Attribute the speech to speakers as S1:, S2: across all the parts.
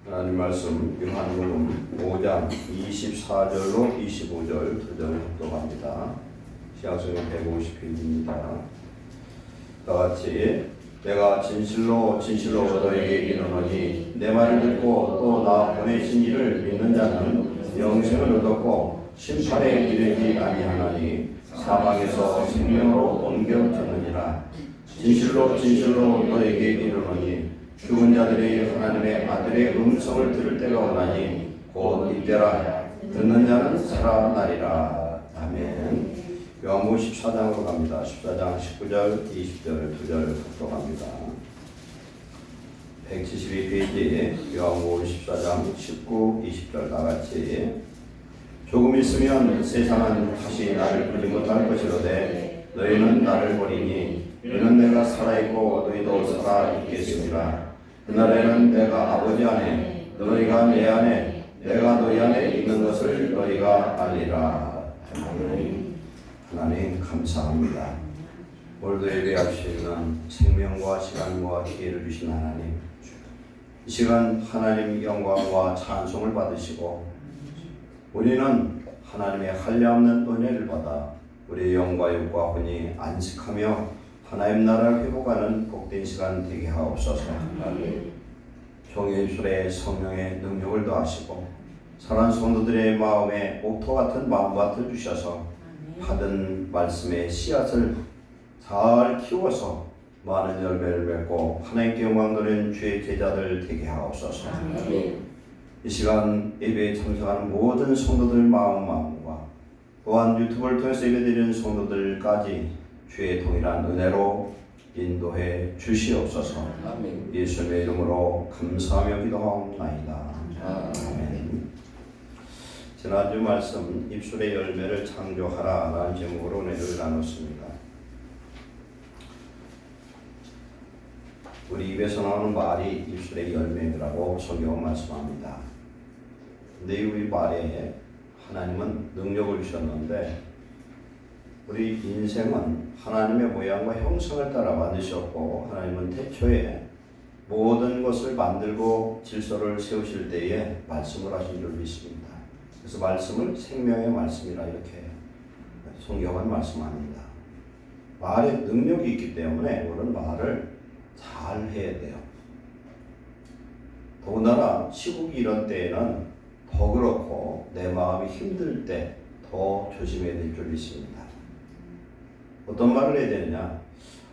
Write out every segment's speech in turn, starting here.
S1: 하나님 말씀 요한복음 5장 24절로 25절 2절 독독합니다. 시각성경 150페이지입니다. 다같이 내가 진실로 진실로 너에게 이르노니 내 말을 듣고 또 나 보내신 이를 믿는 자는 영생을 얻었고 심판에 이르지 아니하나니 사망에서 생명으로 옮겨졌느니라. 진실로 진실로 너에게 이르노니 죽은 자들이 하나님의 아들의 음성을 들을 때가 오나니 곧 이때라. 듣는 자는 살아나리라. 아멘. 요한복음 14장으로 갑니다. 14장 19절 20절 2절 독독합니다. 172페이지 요한복음 14장 19, 20절 다같이 조금 있으면 세상은 다시 나를 보지 못할 것이로되 너희는 나를 보리니 이는 내가 살아있고 너희도 살아있겠습니다. 그날에는 내가 아버지 안에 너희가 내 안에 내가 너희 안에 있는 것을 너희가 알리라. 하나님 감사합니다. 오늘도 예배하시는 생명과 시간과 기회를 주신 하나님, 이 시간 하나님 영광과 찬송을 받으시고 우리는 하나님의 한량없는 은혜를 받아 우리의 영과 육과 혼이 안식하며 하나님 나라를 회복하는 복된 시간 되게 하옵소서. 종의 입술에 성령의 능력을 더하시고 선한 성도들의 마음에 옥토 같은 마음밭을 주셔서 받은 말씀의 씨앗을 잘 키워서 많은 열매를 맺고 하나님께 영광 돌리는 주의 제자들 되게 하옵소서. 이 시간 예배에 참석하는 모든 성도들 마음과 또한 유튜브를 통해서 예배드리는 성도들까지 주의 동일한 은혜로 인도해 주시옵소서. 예수님의 이름으로 감사하며 기도하옵나이다. 아멘. 지난주 말씀 입술의 열매를 창조하라 라는 제목으로 은혜를 나눴습니다. 우리 입에서 나오는 말이 입술의 열매라고 성경은 말씀합니다. 근데 우리 말에 하나님은 능력을 주셨는데 우리 인생은 하나님의 모양과 형상을 따라 만드셨고 하나님은 태초에 모든 것을 만들고 질서를 세우실 때에 말씀을 하신 줄 믿습니다. 그래서 말씀을 생명의 말씀이라 이렇게 성경은 말씀합니다. 말에 능력이 있기 때문에 우리는 말을 잘 해야 돼요. 더군다나 시국이 이런 때에는 더 그렇고 내 마음이 힘들 때 더 조심해야 될 줄 믿습니다. 어떤 말을 해야 되느냐?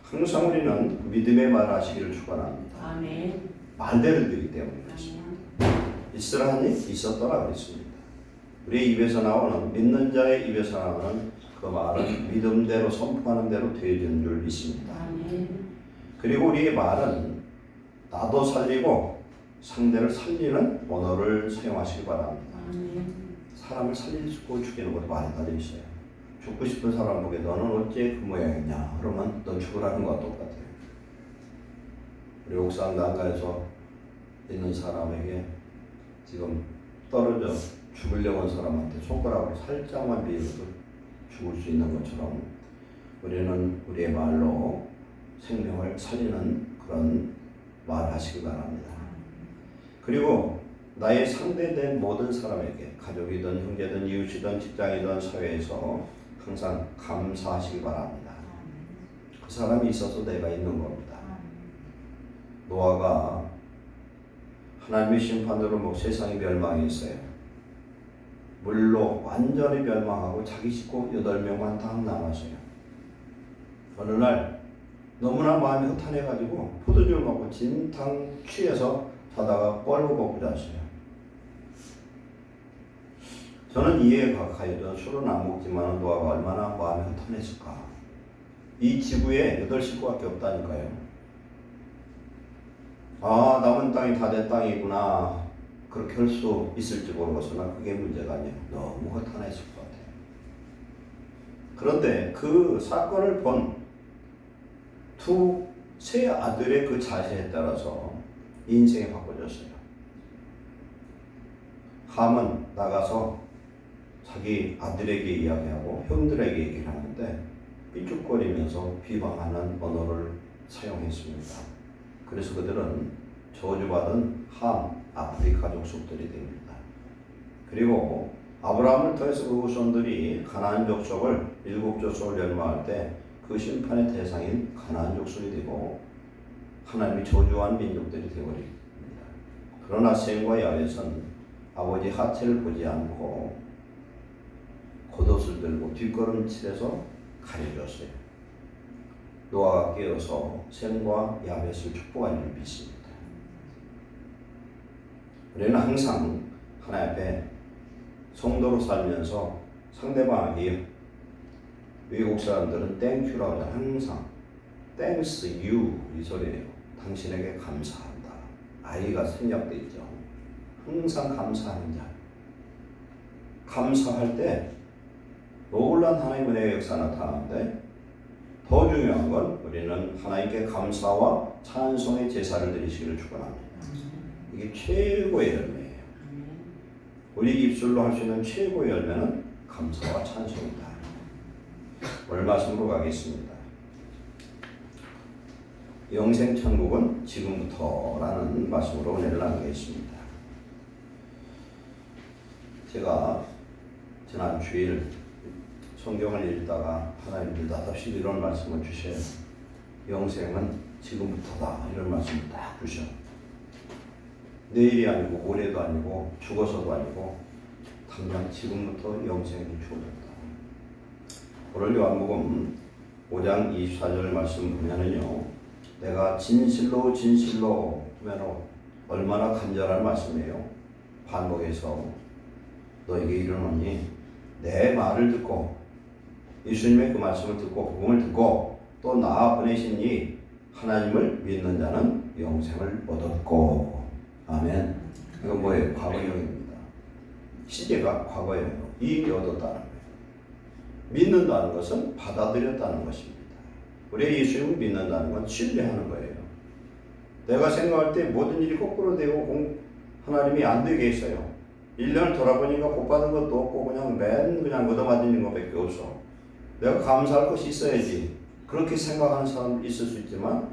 S1: 항상 우리는 믿음의 말 하시기를 축원합니다.
S2: 아멘.
S1: 말대로 되기 때문에 그렇습니다. 있으라니 있었더라 그랬습니다. 우리의 입에서 나오는 믿는 자의 입에서 나오는 그 말은 믿음대로 선포하는 대로 되어지는 줄 믿습니다.
S2: 아멘.
S1: 그리고 우리의 말은 나도 살리고 상대를 살리는 언어를 사용하시기 바랍니다.
S2: 아멘.
S1: 사람을 살리고 죽이는 것도 말이 달려 있어요. 죽고 싶은 사람 보게 너는 어째 그 모양이냐? 그러면 너 죽으라는 것과 똑같아요. 우리 옥상 난가에서 있는 사람에게 지금 떨어져 죽으려고 한 사람한테 손가락으로 살짝만 비워도 죽을 수 있는 것처럼 우리는 우리의 말로 생명을 살리는 그런 말을 하시기 바랍니다. 그리고 나의 상대된 모든 사람에게 가족이든 형제든 이웃이든 직장이든 사회에서 항상 감사하시기 바랍니다. 그 사람이 있어서 내가 있는 겁니다. 노아가 하나님의 심판으로 세상이 멸망했어요. 물로 완전히 멸망하고 자기 식구 8명만 딱 남았어요. 어느 날 너무나 마음이 허탄해가지고 포도주를 먹고 진탕 취해서 자다가 뻘고 잤어요. 저는 이해가 가요. 술은 안 먹지만 노아가 얼마나 마음이 허탄했을까. 이 지구에 8식구밖에 없다니까요. 아, 남은 땅이 다 내 땅이구나. 그렇게 할 수 있을지 모르겠으나 그게 문제가 아니에요. 너무 허탄했을 것 같아요. 그런데 그 사건을 본 세 아들의 그 자세에 따라서 인생이 바꿔졌어요. 함은 나가서 자기 아들에게 이야기하고 형들에게 얘기를 하는데 삐죽거리면서 비방하는 언어를 사용했습니다. 그래서 그들은 저주받은 함, 아프리카 가족 속들이 됩니다. 그리고 아브라함을 통해서 그 후손들이 가나안 족속을 일곱 족속을 멸망할 때 그 심판의 대상인 가나안 족속이 되고 하나님이 저주한 민족들이 되어버립니다. 그러나 셈과 야벳은 아버지 하체를 보지 않고 겉옷을 들고 뒷걸음질해서 가려줬어요. 노아가 깨어서 셈과 야벳을 축복한 줄 믿습니다. 우리는 항상 하나님 앞에 성도로 살면서 상대방에게 외국 사람들은 땡큐라고 하죠. 항상 thanks you 이 소리예요. 당신에게 감사한다. 아이가 생략되어 있죠. 항상 감사하는 자. 감사할 때 놀란 하나님의 은혜의 역사 나타나는데 더 중요한 건 우리는 하나님께 감사와 찬송의 제사를 드리시기를 축원합니다. 이게 최고의 열매예요. 우리 입술로 할 수 있는 최고의 열매는 감사와 찬송이다. 오늘 말씀으로 가겠습니다. 영생천국은 지금부터라는 말씀으로 은혜를 나누겠습니다. 제가 지난 주일 성경을 읽다가 하나님이 느닷없이 이런 말씀을 주셔요. 영생은 지금부터다 이런 말씀을 딱 주셔. 내일이 아니고 모레도 아니고 죽어서도 아니고 당장 지금부터 영생이 주어졌다. 오늘 요한복음 5장 24절 말씀 보면은요, 내가 진실로 진실로 하면 얼마나 간절한 말씀이에요. 반복해서 너에게 이르노니 내 말을 듣고 예수님의 그 말씀을 듣고 복음을 듣고 또 나 보내신 이 하나님을 믿는 자는 영생을 얻었고. 아멘. 이건 뭐예요? 과거형입니다. 시제가 과거예요. 이미 얻었다는 거예요. 믿는다는 것은 받아들였다는 것입니다. 우리 예수님을 믿는다는 건 신뢰하는 거예요. 내가 생각할 때 모든 일이 거꾸로 되고 하나님이 안 되게 했어요. 1년을 돌아보니까 복 받은 것도 없고 그냥 얻어맞는 것밖에 없어. 내가 감사할 것이 있어야지. 그렇게 생각하는 사람도 있을 수 있지만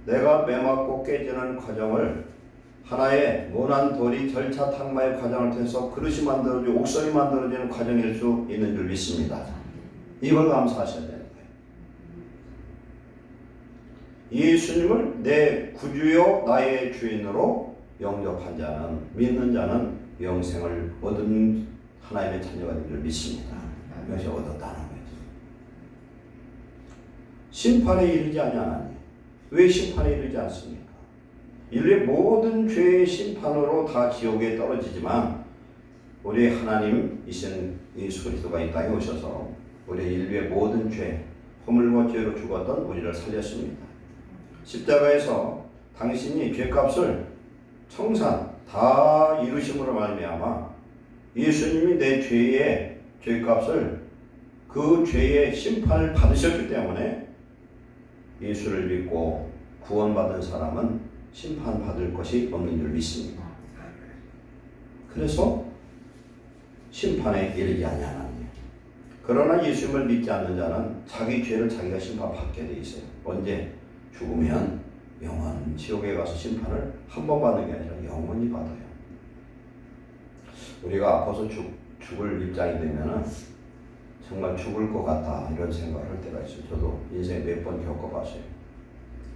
S1: 내가 매맞고 깨지는 과정을 하나의 모난 돌이 절차 탕마의 과정을 통해서 그릇이 만들어지고 옥선이 만들어지는 과정일 수 있는 줄 믿습니다. 이걸 감사하셔야 되는 거예요. 예수님을 내 구주요 나의 주인으로 영접한 자는, 믿는 자는 영생을 얻은 하나님의 자녀가 된 줄 믿습니다. 영생을 얻었다는 거예요. 심판에 이르지 아니하나니. 왜 심판에 이르지 않습니까? 인류의 모든 죄의 심판으로 다 지옥에 떨어지지만 우리 하나님이신 예수 그리스도가 이 땅에 오셔서 우리 인류의 모든 죄, 허물과 죄로 죽었던 우리를 살렸습니다. 십자가에서 당신이 죄값을 청산 다 이루심으로 말미암아 예수님이 내 죄의 죄값을 그 죄의 심판을 받으셨기 때문에 예수를 믿고 구원받은 사람은 심판받을 것이 없는 줄 믿습니다. 그래서 심판에 이르지 아니하나니. 그러나 예수님을 믿지 않는 자는 자기 죄를 자기가 심판받게 돼 있어요. 언제? 죽으면 영원 지옥에 가서 심판을 한 번 받는 게 아니라 영원히 받아요. 우리가 아파서 죽을 입장이 되면은 정말 죽을 것 같다 이런 생각을 할 때가 있어요. 저도 인생에 몇 번 겪어봤어요.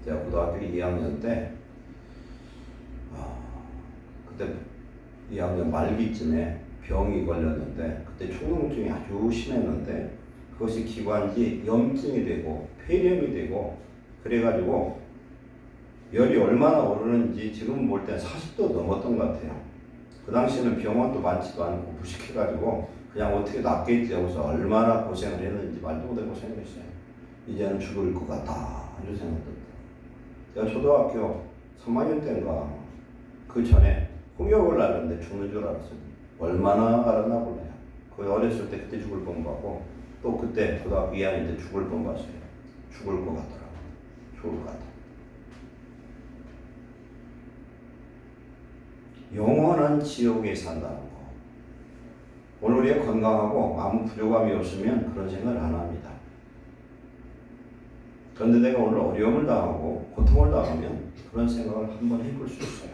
S1: 제가 고등학교 2학년 때 그때 2학년 말기쯤에 병이 걸렸는데 그때 초동증이 아주 심했는데 그것이 기관지 염증이 되고 폐렴이 되고 그래가지고 열이 얼마나 오르는지 지금 볼 때 40도 넘었던 것 같아요. 그 당시에는 병원도 많지도 않고 무식해가지고 그냥 어떻게 낫겠지 하고서 얼마나 고생을 했는지 말도 못하고 고생을 했어요. 이제는 죽을 것 같다 이런 생각이 들었다. 제가 초등학교 3학년 때인가 그 전에 홍역을 앓았는데 죽는 줄 알았어요. 얼마나 앓았나 몰라요. 거의 어렸을 때 그때 죽을 뻔하고 또 그때 고등학교 2학년 때 죽을 뻔 봤어요. 죽을 것 같더라고요. 죽을 것 같아. 영원한 지옥에 산다는 거. 오늘 우리가 건강하고 아무 부족함이 없으면 그런 생각을 안 합니다. 그런데 내가 오늘 어려움을 당하고 고통을 당하면 그런 생각을 한번 해볼 수 있어요.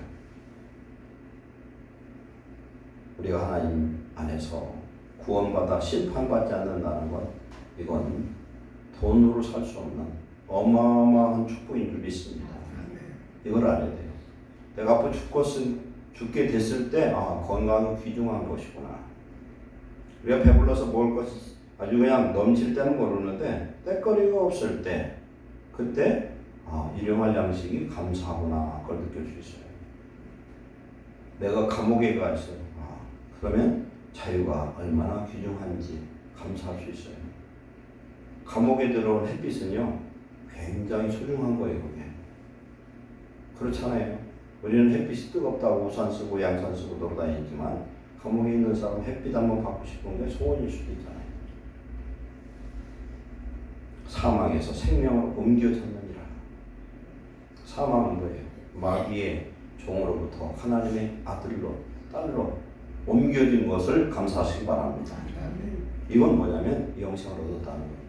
S1: 우리가 하나님 안에서 구원받아 심판받지 않는다는 것, 이건 돈으로 살 수 없는 어마어마한 축복인 줄 믿습니다. 이걸 알아야 돼요. 내가 앞으로 죽게 됐을 때 건강이 귀중한 것이구나. 우리가 배불러서 먹을 것이 아주 그냥 넘칠 때는 모르는데 때거리가 없을 때 그때 일용할 양식이 감사하구나, 그걸 느낄 수 있어요. 내가 감옥에 가 있어요. 그러면 자유가 얼마나 귀중한지 감사할 수 있어요. 감옥에 들어온 햇빛은요 굉장히 소중한 거예요. 그게 그렇잖아요. 우리는 햇빛이 뜨겁다고 우산 쓰고 양산 쓰고 돌아다니지만 감옥에 있는 사람은 햇빛 한번 받고 싶은 게 소원일 수도 있잖아요. 사망에서 생명으로 옮겨졌느니라. 사망은 뭐예요? 마귀의 종으로부터 하나님의 아들로 딸로 옮겨진 것을 감사하시기 바랍니다. 이건 뭐냐면 영생을 얻었다는 겁니다.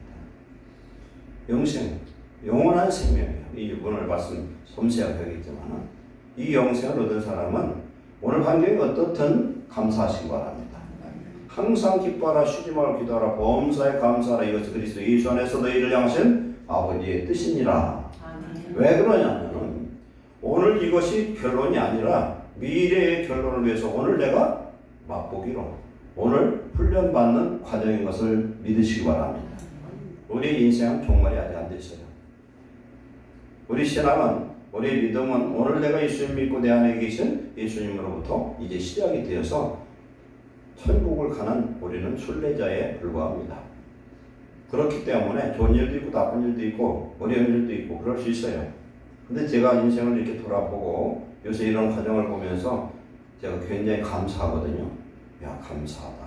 S1: 영생, 영원한 생명이에요. 이 오늘 말씀 섬세하게 하겠지만 이 영생을 얻은 사람은 오늘 환경이 어떻든 감사하시기 바랍니다. 항상 기뻐하라, 쉬지 말고 기도하라, 범사에 감사하라. 이것이 그리스도 예수 안에서 너희를 향하신 아버지의 뜻이니라. 왜 그러냐면 오늘 이것이 결론이 아니라 미래의 결론을 위해서 오늘 내가 맛보기로 오늘 훈련받는 과정인 것을 믿으시기 바랍니다. 우리 인생은 종말이 아직 안 됐어요. 우리 신앙은, 우리 믿음은 오늘 내가 예수님 믿고 내 안에 계신 예수님으로부터 이제 시작이 되어서 천국을 가는 우리는 순례자에 불과합니다. 그렇기 때문에 좋은 일도 있고 나쁜 일도 있고 어려운 일도 있고 그럴 수 있어요. 근데 제가 인생을 이렇게 돌아보고 요새 이런 과정을 보면서 제가 굉장히 감사하거든요. 야, 감사하다.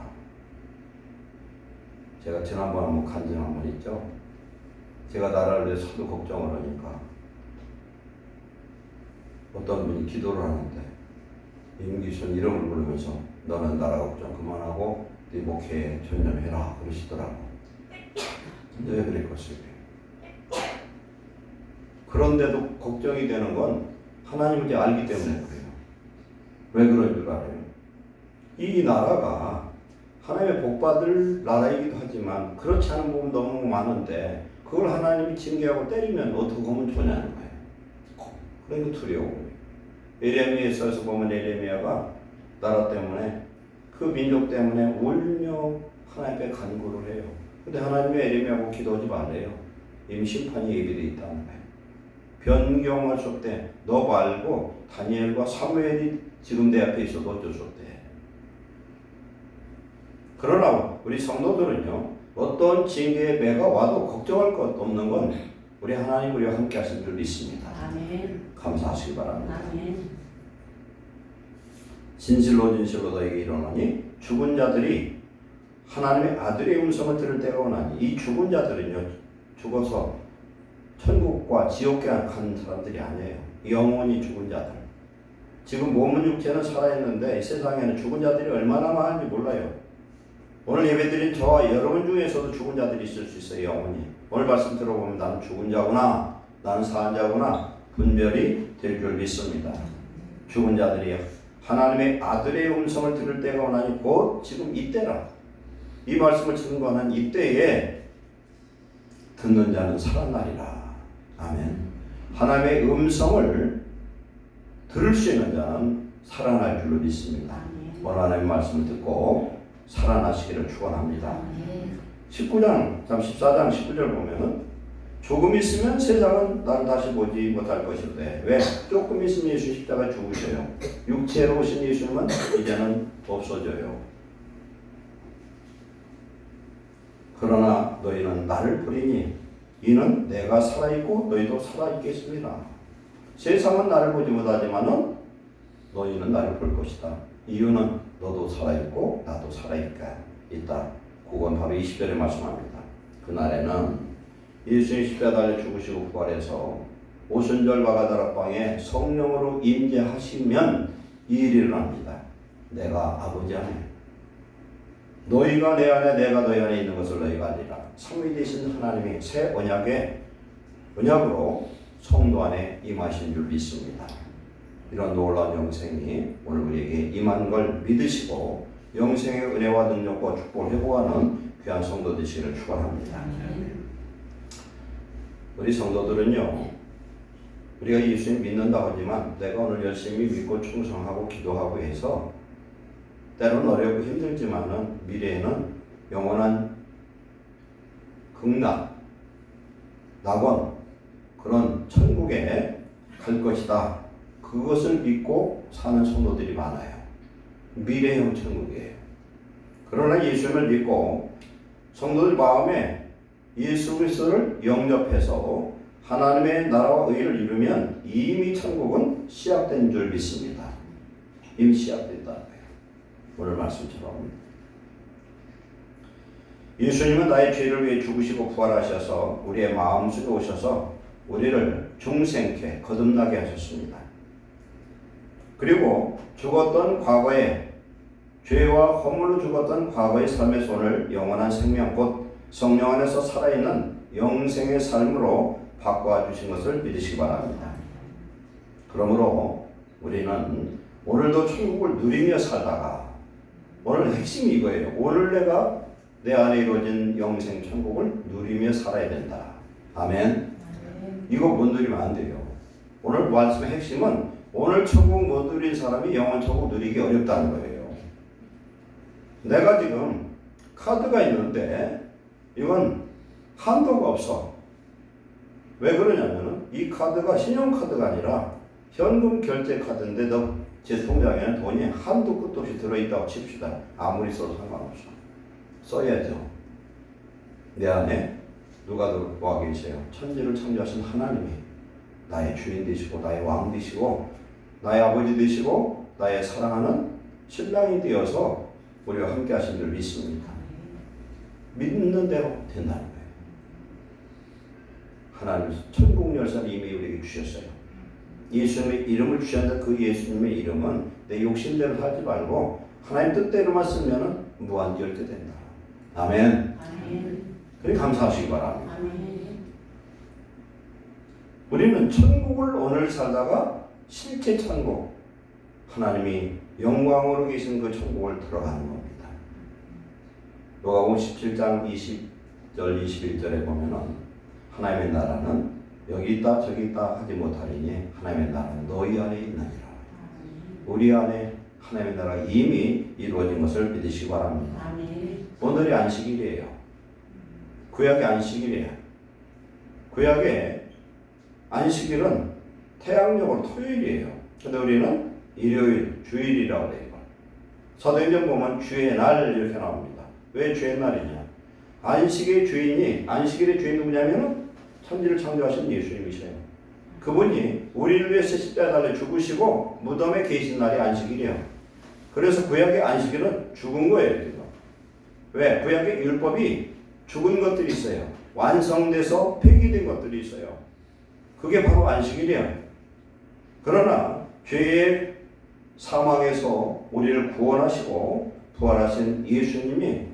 S1: 제가 지난번 한번 간증 한번 있죠. 제가 나라를 위해서 하도 걱정을 하니까 어떤 분이 기도를 하는데 임기순 이름을 부르면서 너는 나라 걱정 그만하고 네 목회에 전념해라 그러시더라고. 왜 그랬겠어요? 그런데도 걱정이 되는 건 하나님을 이제 알기 때문에 그래요. 왜 그런 줄 알아요? 이 나라가 하나님의 복받을 나라이기도 하지만 그렇지 않은 부분 너무 많은데 그걸 하나님이 징계하고 때리면 어떻게 하면 좋냐는 거예요. 그러니까 두려워. 예레미야에서 보면 예레미야가 나라 때문에 그 민족 때문에 울며 하나님께 간구를 해요. 근데 하나님이 예레미야하고 기도하지 말래요. 이미 심판이 예비되어 있다는 거예요. 변경할 수 없대. 너 말고 다니엘과 사무엘이 지금 내 앞에 있어도 어쩔 수 없대. 그러나 우리 성도들은요, 어떤 징계의 매가 와도 걱정할 것 없는 건 우리 하나님 우리와 함께 하신 줄 믿습니다.
S2: 아멘.
S1: 감사하시기 바랍니다.
S2: 아멘.
S1: 진실로 너에게 이르노니 죽은 자들이 하나님의 아들의 음성을 들을 때가 오나니 이 죽은 자들은요 죽어서 천국과 지옥에 간 사람들이 아니에요. 영원히 죽은 자들. 지금 몸은 육체는 살아있는데 이 세상에는 죽은 자들이 얼마나 많은지 몰라요. 오늘 예배드린 저와 여러분 중에서도 죽은 자들이 있을 수 있어요. 영원히. 오늘 말씀 들어보면 나는 죽은 자구나, 나는 사한 자구나 분별이 될 줄 믿습니다. 죽은 자들이 하나님의 아들의 음성을 들을 때가 오나니 곧 지금 이때라. 이 말씀을 증거하는 이때에 듣는 자는 살아나리라. 아멘. 하나님의 음성을 들을 수 있는 자는 살아날 줄로 믿습니다. 오늘 하나님의 말씀을 듣고 살아나시기를 축원합니다. 14장 19절 보면은 조금 있으면 세상은 나를 다시 보지 못할 것인데 왜? 조금 있으면 예수 십자가 죽으셔요. 육체로 오신 예수님은 이제는 없어져요. 그러나 너희는 나를 보리니 이는 내가 살아있고 너희도 살아있겠습니다. 세상은 나를 보지 못하지만은 너희는 나를 볼 것이다. 이유는 너도 살아있고 나도 살아있다. 그건 바로 20절에 말씀합니다. 그날에는 예수의 십자가 달려 죽으시고 부활해서 오순절 바가다락방에 성령으로 임재하시면 이 일이 일어납니다. 내가 아버지 안에 너희가 내 안에 내가 너희 안에 있는 것을 너희가 알리라. 삼위되신 하나님이 새 언약으로 성도 안에 임하신 줄 믿습니다. 이런 놀라운 영생이 오늘 우리에게 임한 걸 믿으시고 영생의 은혜와 능력과 축복을 회복하는 귀한 성도 되시기를 축원합니다. 우리 성도들은요, 우리가 예수님 믿는다고 하지만 내가 오늘 열심히 믿고 충성하고 기도하고 해서 때로는 어렵고 힘들지만은 미래에는 영원한 극락, 낙원, 그런 천국에 갈 것이다. 그것을 믿고 사는 성도들이 많아요. 미래형 천국이에요. 그러나 예수님을 믿고 성도들 마음에 예수 그리스도를 영접해서 하나님의 나라와 의를 이루면 이미 천국은 시작된 줄 믿습니다. 이미 시작됐다는 거예요. 오늘 말씀처럼 예수님은 나의 죄를 위해 죽으시고 부활하셔서 우리의 마음속에 오셔서 우리를 중생케 거듭나게 하셨습니다. 그리고 죽었던 과거에 죄와 허물로 죽었던 과거의 삶의 손을 영원한 생명 곧 성령 안에서 살아있는 영생의 삶으로 바꿔 주신 것을 믿으시기 바랍니다. 그러므로 우리는 오늘도 천국을 누리며 살다가 오늘 핵심이 이거예요. 오늘 내가 내 안에 이루어진 영생 천국을 누리며 살아야 된다. 아멘. 이거 못 누리면 안 돼요. 오늘 말씀의 핵심은 오늘 천국 못 누린 사람이 영원 천국 누리기 어렵다는 거예요. 내가 지금 카드가 있는데 이건 한도가 없어. 왜 그러냐면은 이 카드가 신용카드가 아니라 현금 결제 카드인데 너 제 통장에는 돈이 한도 끝도 없이 들어있다고 칩시다. 아무리 써도 상관없어. 써야죠. 내 안에 누가 와 계세요? 천지를 창조하신 하나님이 나의 주인 되시고 나의 왕 되시고 나의 아버지 되시고 나의 사랑하는 신랑이 되어서 우리와 함께 하신 줄 믿습니다. 믿는 대로 된다는 거예요. 하나님 천국 열쇠를 이미 우리에게 주셨어요. 예수님의 이름을 주셨는데 그 예수님의 이름은 내 욕심대로 하지 말고 하나님 뜻대로만 쓰면 무한결대 된다. 아멘. 그래 감사하시기 바랍니다. 아멘. 우리는 천국을 오늘 살다가 실제 천국, 하나님이 영광으로 계신 그 천국을 들어가는 겁니다. 요한복음 17장 20절 21절에 보면은 하나님의 나라는 여기 있다 저기 있다 하지 못하리니 하나님의 나라는 너희 안에 있느니라. 우리 안에 하나님의 나라가 이미 이루어진 것을 믿으시기 바랍니다. 아멘. 오늘이 안식일이에요. 구약의 안식일이에요. 구약의 안식일은 태양력으로 토요일이에요. 근데 우리는 일요일, 주일이라고 해요. 사도행전 보면 주의 날 이렇게 나옵니다. 왜 주의 날이냐? 안식의 주인이, 안식일의 주인 누구냐면 천지를 창조하신 예수님이셔요. 그분이 우리를 위해서 십자가에 달려 죽으시고 무덤에 계신 날이 안식일이에요. 그래서 구약의 안식일은 죽은 거예요. 왜? 구약의 율법이 죽은 것들이 있어요. 완성돼서 폐기된 것들이 있어요. 그게 바로 안식일이에요. 그러나 죄의 사망에서 우리를 구원하시고 부활하신 예수님이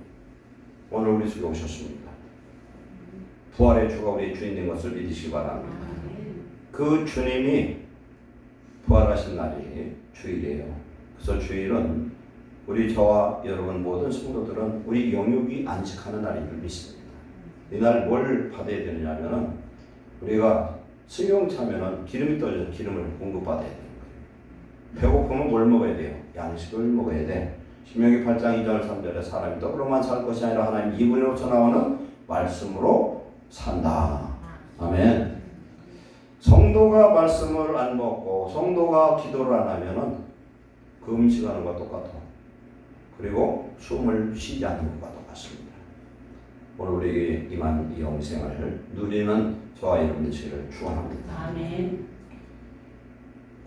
S1: 오늘 우리 속에 오셨습니다. 부활의 주가 우리의 주인 된 것을 믿으시기 바랍니다. 그 주님이 부활하신 날이 주일이에요. 그래서 주일은 우리 저와 여러분 모든 성도들은 우리 영육이 안식하는 날인 줄 믿습니다. 이날 뭘 받아야 되느냐면은 우리가 승용 차면은 기름이 떨어져서 기름을 공급받아야 되는 거예요. 배고프면 뭘 먹어야 돼요? 양식을 먹어야 돼. 신명기 8장 2절 3절에 사람이 떡으로만 살 것이 아니라 하나님 입으로부터 나오는 말씀으로 산다. 아멘. 성도가 말씀을 안 먹고 성도가 기도를 안 하면은 그 음식하는 것과 똑같아. 그리고 숨을 쉬지 않는 것과 똑같습니다. 오늘 우리 임한 이 영생을 누리는 저와 여러분 되시기를 축원합니다. 아멘.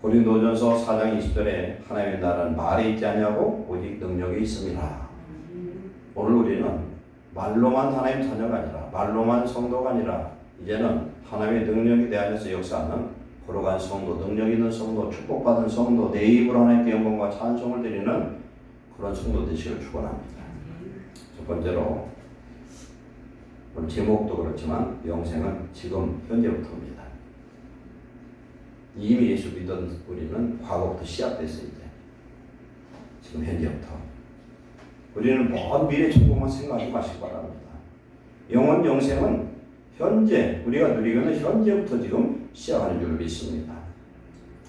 S1: 고린도전서 4장 20절에 하나님의 나라는 말에 있지 않냐고 오직 능력이 있습니다. 오늘 우리는 말로만 하나님 자녀가 아니라 말로만 성도가 아니라 이제는 하나님의 능력이 내 안에서 역사하는 거룩한 성도, 능력 있는 성도, 축복받은 성도, 내 입으로 하나님께 영광과 찬송을 드리는 그런 성도 되시기를 축원합니다. 첫 번째로 오늘 제목도 그렇지만 영생은 지금 현재부터입니다. 이미 예수 믿던 우리는 과거부터 시작됐어요. 이제 지금 현재부터 우리는 먼 미래 천국만 생각하지 마시기 바랍니다. 영원 영생은 현재 우리가 누리고는 현재부터 지금 시작하는 줄 믿습니다.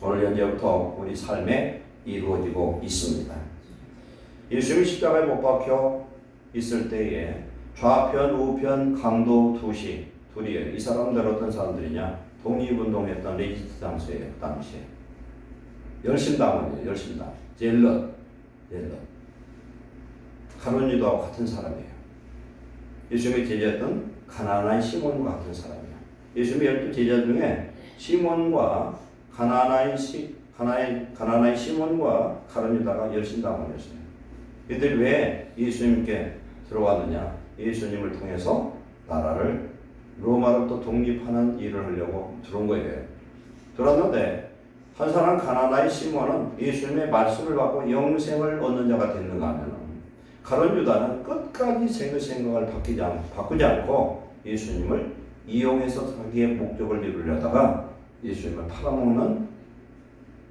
S1: 오늘 현재부터 우리 삶에 이루어지고 있습니다. 예수님이 십자가에 못 박혀 있을 때에 좌편, 우편, 강도 둘이에요. 이 사람들 어떤 사람들이냐? 독립운동했던 레지스탕스예요. 그 당시에. 열심당원이에요. 열심당. 젤럿. 가룟유다와 같은 사람이에요. 예수님의 제자였던 가나나의 시몬과 같은 사람이에요. 예수님의 12 제자 중에 시몬과 가나나의 시몬과 가룟유다가 열심당원이었어요. 이들이 왜 예수님께 들어왔느냐? 예수님을 통해서 나라를 로마로부터 독립하는 일을 하려고 들어온 거예요. 들어왔는데 한 사람 가나나의 시몬은 예수님의 말씀을 받고 영생을 얻는 자가 됐는가 하면 가룟유다는 끝까지 생각을 바꾸지 않고 예수님을 이용해서 자기의 목적을 이루려다가 예수님을 팔아먹는,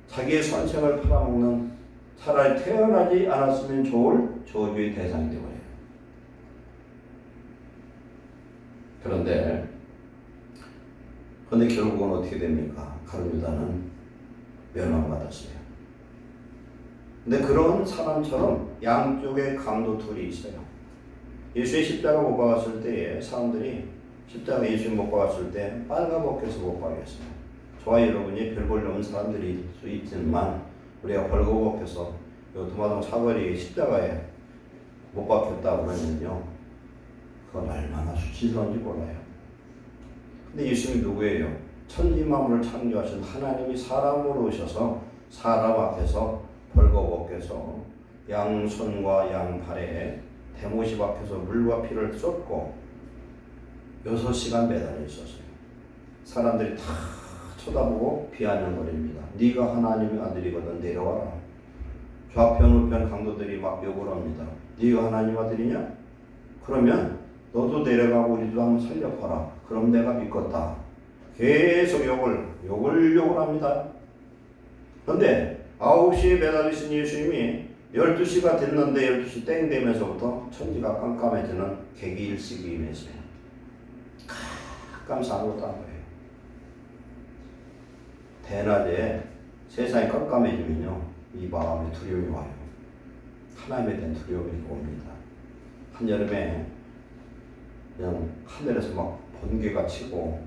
S1: 자기의 선생을 팔아먹는, 차라리 태어나지 않았으면 좋을 저주의 대상이 되어버려요. 그런데 결국은 어떻게 됩니까? 가룟유다는 멸망받았어요. 근데 그런 사람처럼 양쪽에 강도 둘이 있어요. 예수의 십자가 못 박았을 때에 사람들이 십자가 예수님 못 박았을 때 빨가벗겨서 못 박였어요. 저와 여러분이 별 볼 없는 사람들이 있지만 우리가 벌거벗겨서 도마동 사거리 십자가에 못 박혔다 그러면요, 그건 얼마나 수치스러운지 몰라요. 근데 예수님이 누구예요? 천지만물을 창조하신 하나님이 사람으로 오셔서 사람 앞에서 벌거벗겨서 양손과 양발에 대못이 박혀서 물과 피를 쏟고 6시간 매달려 있었어요. 사람들이 다 쳐다보고 비아냥거립니다. 네가 하나님의 아들이거든 내려와라. 좌편 우편 강도들이 막 욕을 합니다. 네가 하나님 아들이냐? 그러면 너도 내려가고 우리도 한번 살려봐라. 그럼 내가 믿겠다. 계속 욕을 합니다. 그런데 9시에 매달리신 예수님이 12시가 됐는데 12시 땡 되면서부터 천지가 깜깜해지는 개기일식이 임했어요. 깜깜해서 아무것도 안 보여요. 대낮에 세상이 깜깜해지면요, 이 마음에 두려움이 와요. 하나님에 대한 두려움이 옵니다. 한여름에 그냥 하늘에서 막 번개가 치고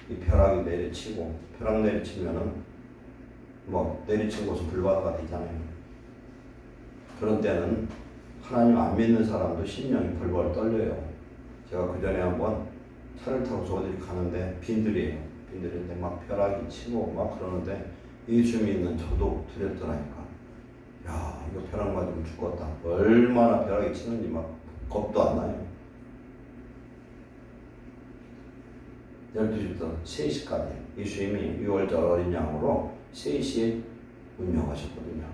S1: 이 벼락이 내리치고, 벼락 내리치면은 뭐 내리친 곳은 불바다가 되잖아요. 그런 때는 하나님 안 믿는 사람도 심령이 벌벌 떨려요. 제가 그 전에 한번 차를 타고서 어디 가는데 빈들이에요. 빈들인데 막 벼락이 치고 막 그러는데 예수 믿는 저도 두렵더라니까. 야, 이거 벼락 맞으면 죽겠다. 얼마나 벼락이 치는지 막 겁도 안 나요. 12시부터 3시까지 예수님이 6월절 어린 양으로 3시에 운명하셨거든요.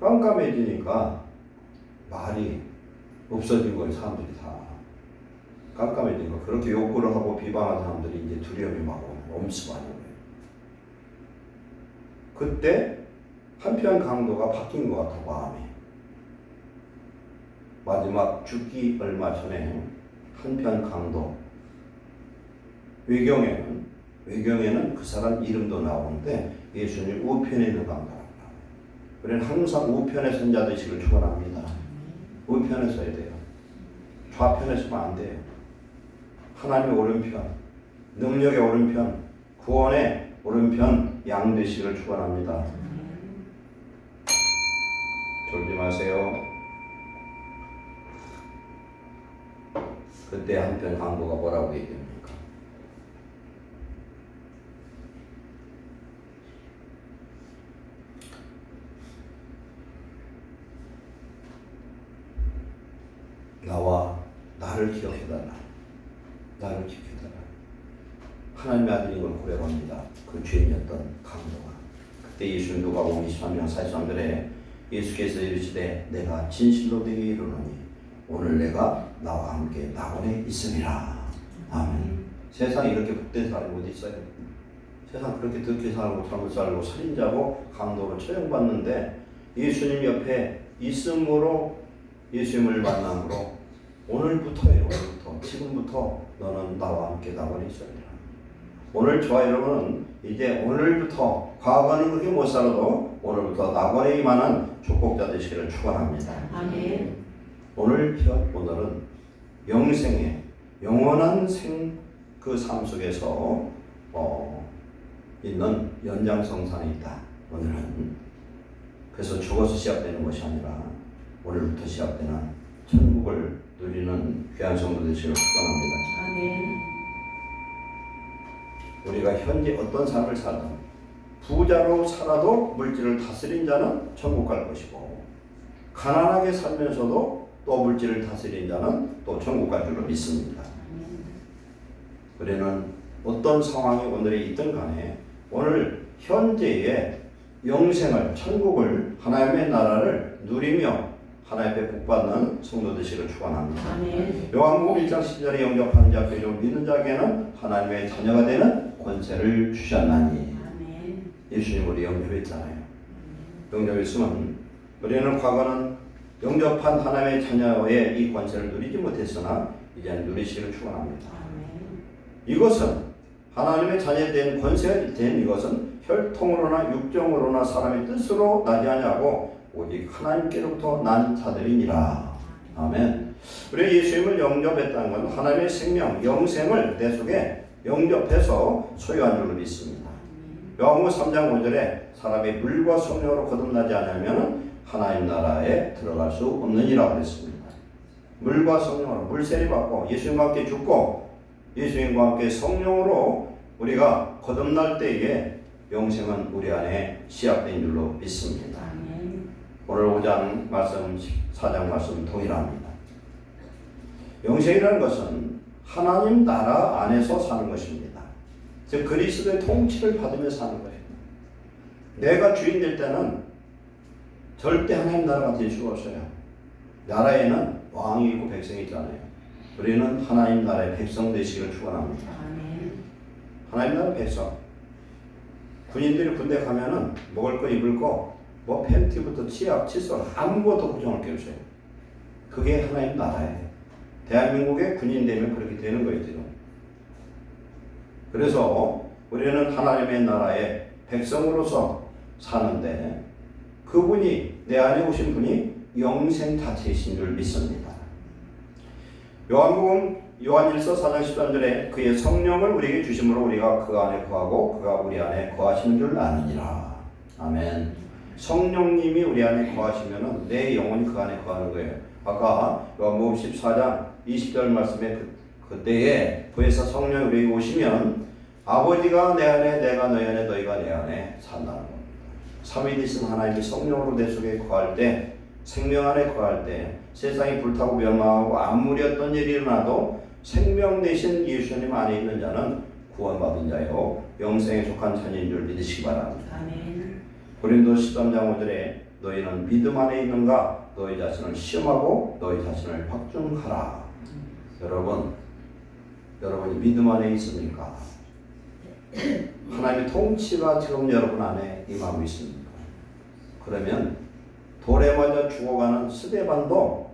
S1: 깜깜해지니까 말이 없어진 거예요. 사람들이 다 깜깜해지니까 그렇게 욕구를 하고 비방하는 사람들이 이제 두려움이 막 엄습하는 거예요. 그때 한편 강도가 바뀐 것 같아. 마음이 마지막 죽기 얼마 전에 한편 강도, 외경에는 그 사람 이름도 나오는데 예수님 우편에 있는 강도라고. 우리는 항상 우편에 선 자 되시길 축원합니다. 우편에 서야 돼요. 좌편에 서면 안 돼요. 하나님의 오른편, 능력의 오른편, 구원의 오른편 양 되시기를 축원합니다. 졸지 마세요. 그때 한편 강도가 뭐라고 얘기합니까? 나를 기억해달라. 나를 지켜달라. 하나님의 아들인 걸 고백합니다. 그 죄인이었던 강도가. 그때 예수 누가복음 23장 43절에 예수께서 이르시되 내가 진실로 내게 이르노니 오늘 내가 나와 함께 낙원에 있으리라. 아멘. 세상에 이렇게 복된 사람이 어디 있어요? 세상 그렇게 득히 살고 잘못 살고 살인자고 강도로 처형받는데 예수님 옆에 있음으로 예수님을 만남으로 오늘부터예요. 오늘부터 지금부터 너는 나와 함께 낙원에 있으리라. 오늘 저와 여러분은 이제 오늘부터 과거는 그렇게 못 살아도 오늘부터 낙원에 임하는 축복자 되시기를 축원합니다.
S2: 아멘.
S1: 오늘은 영생의 영원한 그 삶 속에서 있는 연장성산에 있다. 오늘은 그래서 죽어서 시작되는 것이 아니라 오늘부터 시작되는 천국을 누리는 귀한 성도 되시기를 축원합니다.
S2: 아멘.
S1: 우리가 현재 어떤 삶을 살든 부자로 살아도 물질을 다스린 자는 천국 갈 것이고 가난하게 살면서도 또 물질을 다스린 자는 또 천국 갈 줄로 믿습니다. 우리는 어떤 상황이 오늘에 있든 간에 오늘 현재의 영생을 천국을 하나님의 나라를 누리며 하나님의 복받는 성도 되시기를 축원합니다. 요한복음 1장 10절에 영접하는 자 그리고 믿는 자에게는 하나님의 자녀가 되는 권세를 주셨나니. 예수님 우리 영접했잖아요. 영접했으면 우리는 과거는 영접한 하나님의 자녀의 이 권세를 누리지 못했으나 이제는 누리시기를 축원합니다. 이것은 하나님의 자녀된 권세가 된 이것은 혈통으로나 육정으로나 사람의 뜻으로 나지 아니하고 오직 하나님께로부터 난 자들이니라. 아멘. 우리 예수님을 영접했다는 건 하나님의 생명, 영생을 내 속에 영접해서 소유한 줄로 믿습니다. 요한복음 3장 5절에 사람이 물과 성령으로 거듭나지 않으면 하나님 나라에 들어갈 수 없느니라 그랬습니다. 물과 성령으로 물세례 받고 예수님과 함께 죽고 예수님과 함께 성령으로 우리가 거듭날 때에 영생은 우리 안에 시작된 줄로 믿습니다. 오늘 5장 말씀, 4장 말씀 동일합니다. 영생이라는 것은 하나님 나라 안에서 사는 것입니다. 즉 그리스도의 통치를 받으며 사는 것입니다. 내가 주인 될 때는 절대 하나님 나라가 될 수가 없어요. 나라에는 왕이 있고 백성이 있잖아요. 우리는 하나님 나라의 백성 되시기를 축원합니다. 하나님 나라 백성. 군인들이 군대 가면은 먹을 거 입을 거 뭐 팬티부터 치약, 칫솔 아무것도 걱정할 게 없어요. 그게 하나님 나라예요. 대한민국의 군인 되면 그렇게 되는 거예요. 지금. 그래서 우리는 하나님의 나라의 백성으로서 사는데 그분이 내 안에 오신 분이 영생 자체이신 줄 믿습니다. 요한복음 요한일서 4장 13절에 그의 성령을 우리에게 주심으로 우리가 그 안에 거하고 그가 우리 안에 거하시는 줄 아느니라. 아멘. 성령님이 우리 안에 거하시면은 내 영혼이 그 안에 거하는 거예요. 아까 요한복음 14장 20절 말씀에 그때에 부에서 성령이 우리에게 오시면 아버지가 내 안에 내가 너희 안에 너희가 내 안에 산다는 겁니다. 삼위이신 하나님이 성령으로 내 속에 거할 때 생명 안에 거할 때 세상이 불타고 멸망하고 아무리 어떤 일이 일어나도 생명 되신 예수님 안에 있는 자는 구원받은 자요 영생에 속한 자녀인 줄 믿으시기 바랍니다.
S2: 아멘.
S1: 고린도 13장 5절에 너희는 믿음 안에 있는가 너희 자신을 시험하고 너희 자신을 박중하라. 여러분이 믿음 안에 있습니까? 하나님의 통치가 지금 여러분 안에 임하고 있습니까? 그러면 돌에 맞아 죽어가는 스데반도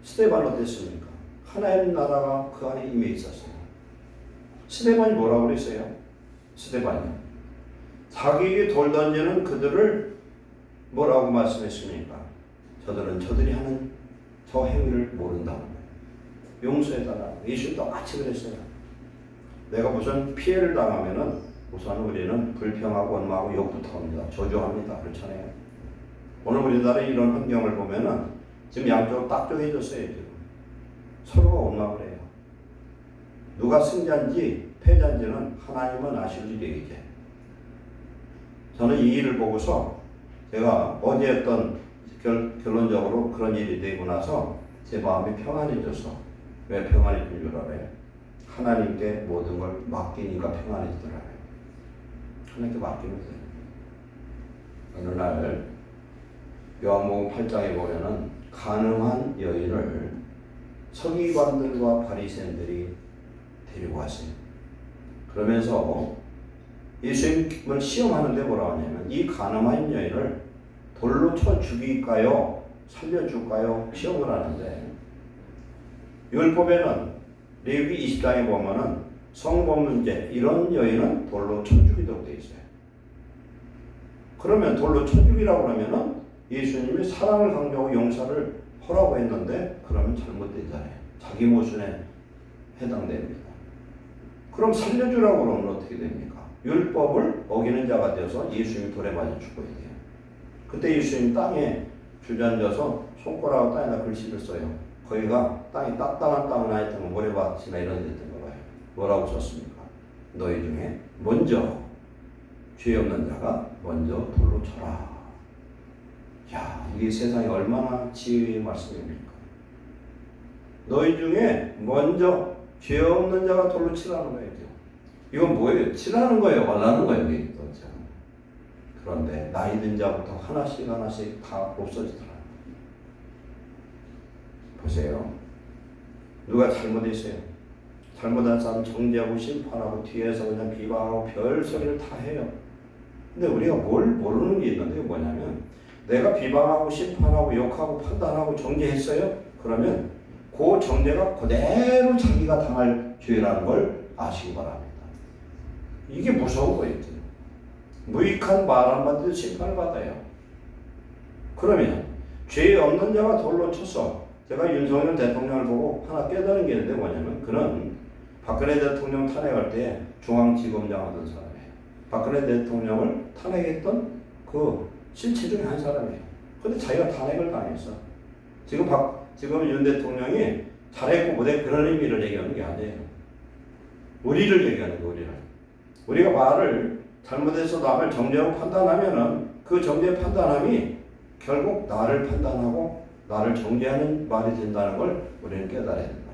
S1: 됐습니까? 하나님 나라가 그 안에 임해 있었어요. 스데반이 뭐라고 그랬어요? 스데반이요. 자기에게 돌 던지는 그들을 뭐라고 말씀했습니까? 저들이 하는 저 행위를 모른다는 거예요. 용서해달라. 예수도 똑같이 그랬어요. 내가 무슨 피해를 당하면은 우선 우리는 불평하고 원망하고 욕부터 합니다. 저주합니다. 그렇잖아요. 오늘 우리나라의 이런 환경을 보면은 지금 양쪽 딱정해졌어요. 지금 서로가 원망을 해요. 누가 승자인지 패자인지는 하나님은 아시는 이제. 저는 이 일을 보고서 제가 어제 어떤 결론적으로 그런 일이 되고 나서 제 마음이 평안해져서 왜 평안해진 줄 알아요? 하나님께 모든 걸 맡기니까 평안해지더라고요. 하나님께 맡기면 돼요. 어느 날 요한복음 8장에 보면은 가늠한 여인을 서기관들과 바리새인들이 데리고 왔어요. 그러면서 예수님을 시험하는데 뭐라고 하냐면 이 가늠한 여인을 돌로 쳐 죽일까요? 살려줄까요? 시험을 하는데 율법에는 레위기 20장에 보면은 성범 문제 이런 여인은 돌로 쳐 죽이도록 되어 있어요. 그러면 돌로 쳐 죽이라고 하면은 예수님이 사랑을 강조하고 용서를 하라고 했는데 그러면 잘못되잖아요. 자기 모순에 해당됩니다. 그럼 살려주라고 그러면 어떻게 됩니까? 율법을 어기는 자가 되어서 예수님이 돌에 맞아 죽어야 돼요. 그때 예수님 땅에 주저앉아서 손가락으로 땅에다 글씨를 써요. 거기가 땅이 딱딱한 땅은 하여튼 모래밭이나 이런 데 있던 거예요. 뭐라고 썼습니까? 너희 중에 먼저 죄 없는 자가 먼저 돌로 쳐라. 야, 이게 세상에 얼마나 지혜의 말씀입니까? 너희 중에 먼저 죄 없는 자가 돌로 치라는 거예요. 이건 뭐예요? 치라는 거예요? 말라는 거예요? 이게 도대체. 그런데 나이 든 자부터 하나씩 하나씩 다 없어지더라. 보세요. 누가 잘못했어요? 잘못한 사람 정죄하고 심판하고 뒤에서 그냥 비방하고 별 소리를 다 해요. 근데 우리가 뭘 모르는 게 있는데 뭐냐면 내가 비방하고 심판하고 욕하고 판단하고 정죄했어요? 그러면 그 정죄가 그대로 자기가 당할 죄라는 걸 아시기 바랍니다. 이게 무서운 거예요. 무익한 말 한마디도 심판을 받아요. 그러면 죄 없는 자가 돌로 쳐서 제가 윤석열 대통령을 보고 하나 깨달은 게 있는데 뭐냐면 그는 박근혜 대통령 탄핵할 때 중앙지검장 하던 사람이에요. 박근혜 대통령을 탄핵했던 그 실체 중에 한 사람이에요. 근데 자기가 탄핵을 당했어. 지금 윤 대통령이 잘했고 못했고 그런 의미를 얘기하는 게 아니에요. 우리를 얘기하는 거예요. 우리가 말을 잘못해서 남을 정죄하고 판단하면은 그 정죄 판단함이 결국 나를 판단하고 나를 정죄하는 말이 된다는 걸 우리는 깨달아야 된다.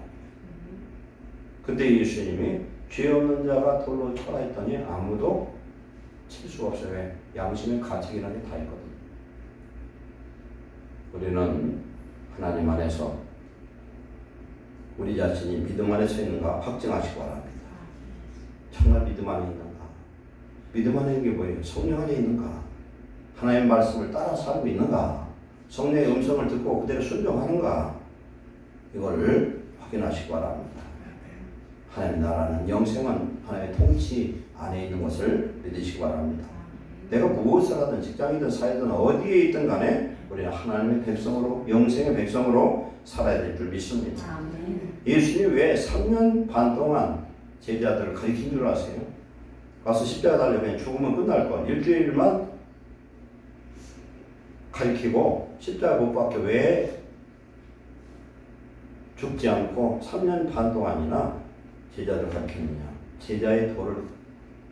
S1: 그때 예수님이 죄 없는 자가 돌로 쳐라 했더니 아무도 칠 수가 없어요. 왜? 양심의 가책이라는 게 다 있거든요. 우리는 하나님 안에서 우리 자신이 믿음 안에 서 있는가 확증하시기 바랍니다. 정말 믿음 안에 있는가? 믿음 안에 있는 게 뭐예요? 성령 안에 있는가? 하나님의 말씀을 따라 살고 있는가? 성령의 음성을 듣고 그대로 순종하는가? 이걸 확인하시기 바랍니다. 하나님 나라는 영생은 하나님의 통치 안에 있는 것을 믿으시기 바랍니다. 내가 무엇을 하든 직장이든 사회든 어디에 있든 간에 우리는 하나님의 백성으로 영생의 백성으로 살아야 될 줄 믿습니다. 예수님이 왜 3년 반 동안 제자들을 가르친 줄 아세요? 가서 십자가 달려 그냥 죽으면 끝날 거 일주일만 가르치고 십자가 못 박혀 왜 죽지 않고 3년 반 동안이나 제자들 가르쳤느냐? 제자의 도를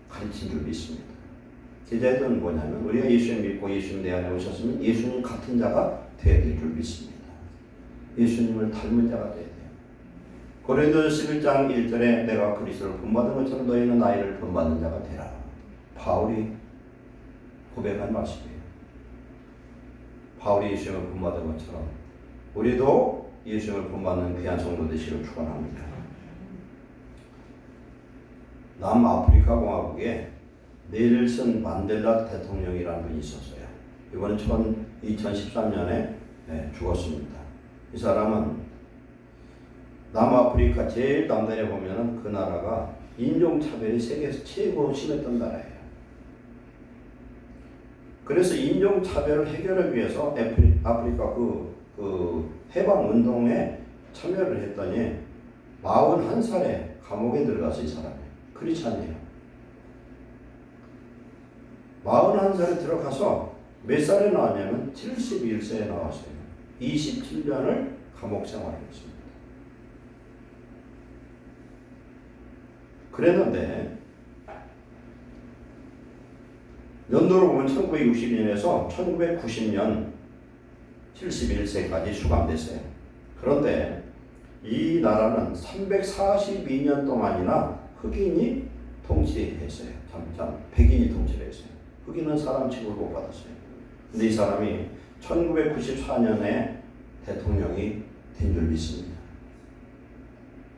S1: 가르친 줄 믿습니다. 제자의 도는 뭐냐면 우리가 예수님 믿고 예수님 내 안에 오셨으면 예수님 같은 자가 되어야 될 줄 믿습니다. 예수님을 닮은 자가 되어야 돼요. 고린도서 11장 1절에 내가 그리스도를 본받은 것처럼 너희는 나를 본받는 자가 되라. 바울이 고백한 말씀이에요. 바울이 예수님을 본받은 것처럼 우리도 예수님을 본받는 귀한 성도 되시기를 축원합니다. 남아프리카 공화국에 넬슨 만델라 대통령이라는 분이 있었어요. 이번에 2013년에 죽었습니다. 이 사람은 남아프리카 제일 남단에 보면은 그 나라가 인종차별이 세계에서 최고 심했던 나라예요. 그래서 인종차별을 해결하기 위해서 아프리카 그 해방운동에 참여를 했더니 41살에 감옥에 들어가서 이 사람이 크리스찬이에요. 41살에 들어가서 몇 살에 나왔냐면 71세에 나왔어요. 27년을 감옥 생활을 했습니다. 그랬는데 연도로 보면 1962년에서 1990년 71세까지 수감됐어요. 그런데 이 나라는 342년 동안이나 흑인이 통치했어요. 백인이 통치를 했어요. 흑인은 사람 취급을 못 받았어요. 근데 이 사람이 1994년에 대통령이 된 줄 믿습니다.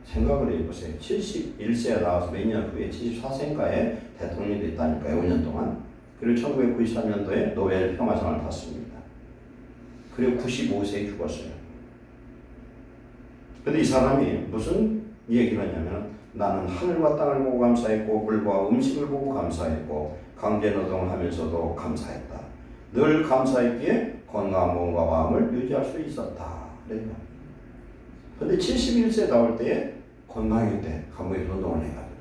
S1: 생각을 해보세요. 71세에 나와서 몇 년 후에 74세인가에 대통령이 됐다니까요. 5년 동안. 그리고 1993년도에 노벨 평화상을 받습니다. 그리고 95세에 죽었어요. 근데 이 사람이 무슨 얘기를 하냐면 나는 하늘과 땅을 보고 감사했고 물과 음식을 보고 감사했고 강제노동을 하면서도 감사했다. 늘 감사했기에 건강한 몸과 마음을 유지할 수 있었다. 그래요. 근데 71세 나올 때에 건강인데 감옥에 운동을 해가지고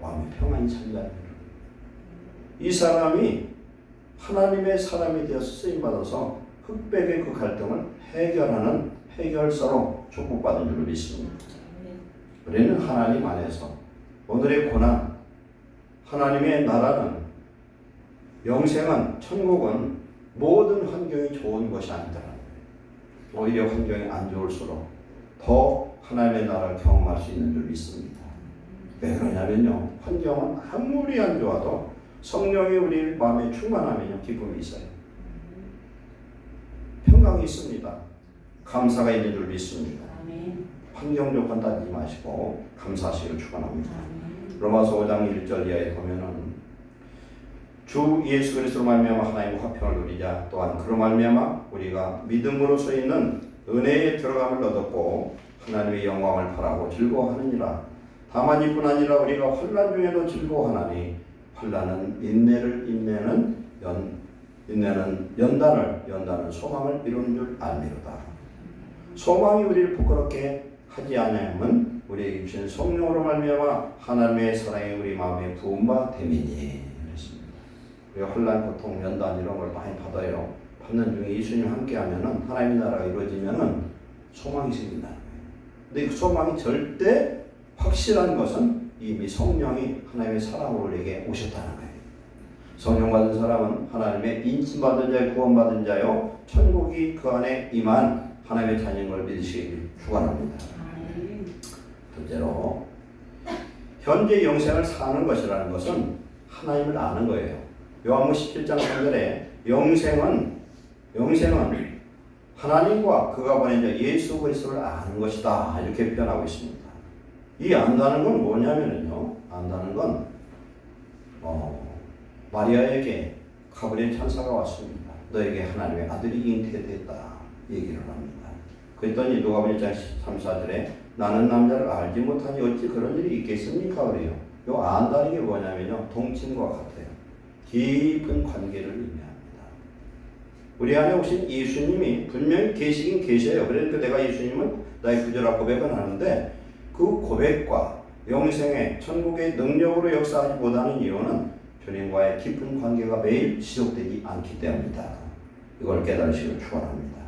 S1: 마음이 평안히 찾는다는 거예요. 이 사람이 하나님의 사람이 되어서 쓰임받아서 흑백의 그 갈등을 해결하는 해결사로 축복받은 줄을 믿습니다. 우리는 하나님 안에서 오늘의 고난, 하나님의 나라는 영생은 천국은 모든 환경이 좋은 것이 아니더라고요. 오히려 환경이 안 좋을수록 더 하나님의 나라를 경험할 수 있는 줄 믿습니다. 왜 그러냐면요. 환경은 아무리 안 좋아도 성령이 우리 마음에 충만하면요. 기쁨이 있어요. 평강이 있습니다. 감사가 있는 줄 믿습니다. 환경 조건 따지지 마시고 감사하시기를 축원합니다. 로마서 5장 1절 이하에 보면은 주 예수 그리스도로 말미암아 하나님의 화평을 누리자. 또한 그로 말미암아 우리가 믿음으로써 있는 은혜에 들어감을 얻었고 하나님의 영광을 바라고 즐거워하느니라. 다만 이뿐 아니라 우리가 환난 중에도 즐거워하나니 환난은 인내를 인내는 연단은 소망을 이루는 줄 알미로다. 소망이 우리를 부끄럽게 하지 않으면 우리에게 주신 성령으로 말미암아 하나님의 사랑이 우리 마음에 부은 바 됨이니. 그랬습니다. 우리가 혼란, 고통, 연단 이런 걸 많이 받아요. 받는 중에 예수님 함께하면은 하나님의 나라가 이루어지면은 소망이 생긴다는 거예요. 근데 그 소망이 절대 확실한 것은 이미 성령이 하나님의 사랑으로 우리에게 오셨다는 거예요. 성령 받은 사람은 하나님의 인침받은 자요 구원받은 자요 천국이 그 안에 임한 하나님의 자녀인 걸 믿으시길 축원합니다. 둘째로 현재 영생을 사는 것이라는 것은 하나님을 아는 거예요. 요한복음 17장 3절에 영생은 하나님과 그가 보낸 자 예수 그리스도를 아는 것이다. 이렇게 표현하고 있습니다. 이 안다는 건 뭐냐면요. 안다는 건 마리아에게 가브리엘 천사가 왔습니다. 너에게 하나님의 아들이 잉태됐다. 얘기를 합니다. 그랬더니 누가복음 1장 3, 4절에 나는 남자를 알지 못하니 어찌 그런 일이 있겠습니까? 그래요. 요 안다는 게 뭐냐면요. 동침과 같아요. 깊은 관계를 의미합니다. 우리 안에 오신 예수님이 분명히 계시긴 계셔요. 그러니까 내가 예수님은 나의 구주라 고백은 하는데 그 고백과 영생의 천국의 능력으로 역사하지 못하는 이유는 주님과의 깊은 관계가 매일 지속되지 않기 때문이다. 이걸 깨달으시길 축원합니다.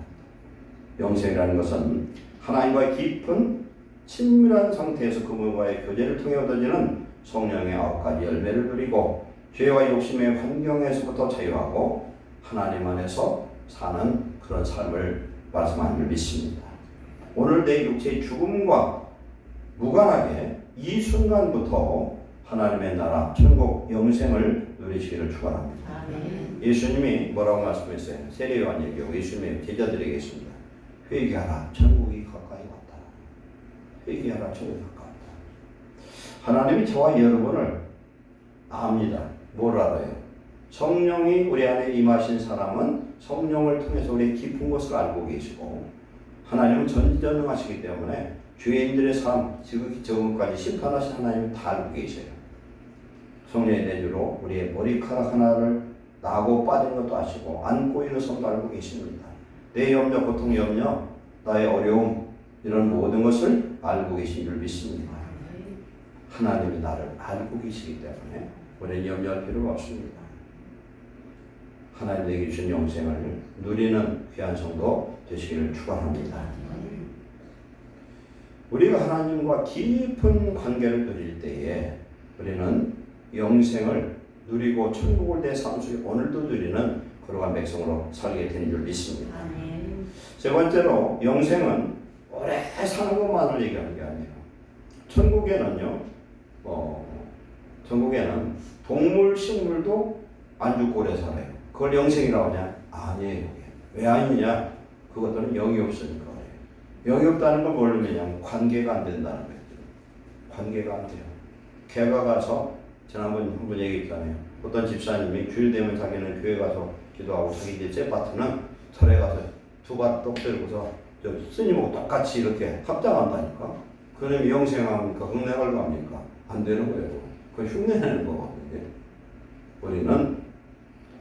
S1: 영생이라는 것은 하나님과의 깊은 친밀한 상태에서 그분과의 교제를 통해 얻어지는 성령의 9가지 열매를 누리고 죄와 욕심의 환경에서부터 자유하고 하나님 안에서 사는 그런 삶을 말씀하는 줄 믿습니다. 오늘 내 육체의 죽음과 무관하게 이 순간부터 하나님의 나라, 천국, 영생을 누리시기를 축원합니다. 예수님이 뭐라고 말씀했어요? 세례요한 얘기하고 예수님의 제자들에게 했습니다. 회개하라, 천국이 가까이 왔다. 회개하라, 천국이 가까이 왔다. 하나님이 저와 여러분을 압니다. 뭘 알아요? 성령이 우리 안에 임하신 사람은 성령을 통해서 우리의 깊은 것을 알고 계시고 하나님은 전지전능하시기 때문에 죄인들의 삶, 지금까지 심판하신 하나님은 다 알고 계셔요. 성령의 내주로 우리의 머리카락 하나를 나고 빠진 것도 아시고 안고 일어선도 알고 계십니다. 내 염려, 고통, 염려, 나의 어려움 이런 모든 것을 알고 계신 줄 믿습니다. 하나님이 나를 알고 계시기 때문에 우리는 염려할 필요가 없습니다. 하나님 내게 주신 영생을 누리는 귀한 성도 되시기를 축원합니다. 우리가 하나님과 깊은 관계를 누릴 때에 우리는 영생을 누리고 천국을 내 삶 속에 오늘도 누리는 거룩한 백성으로 살게 되는 줄 믿습니다. 세 번째로 영생은 오래 사는 것만을 얘기하는 게 아니에요. 천국에는 동물, 식물도 안 죽고 오래 살아요. 그걸 영생이라고 하냐? 아니에요. 왜 아니냐? 그것들은 영이 없으니까 그래요. 영이 없다는 건 뭘 의미냐면 관계가 안 된다는 거예요. 관계가 안 돼요. 개가 가서 지난번 한 번 얘기했잖아요. 어떤 집사님이 주일 되면 자기는 교회 가서 기도하고 자기 이제 제 파트는 절에 가서 두 발 똑 들고서 저 스님하고 똑같이 이렇게 합장한다니까. 그러면 영생합니까? 흉내를 갑니까? 안 되는 거예요. 그 흉내내는 거거든요. 우리는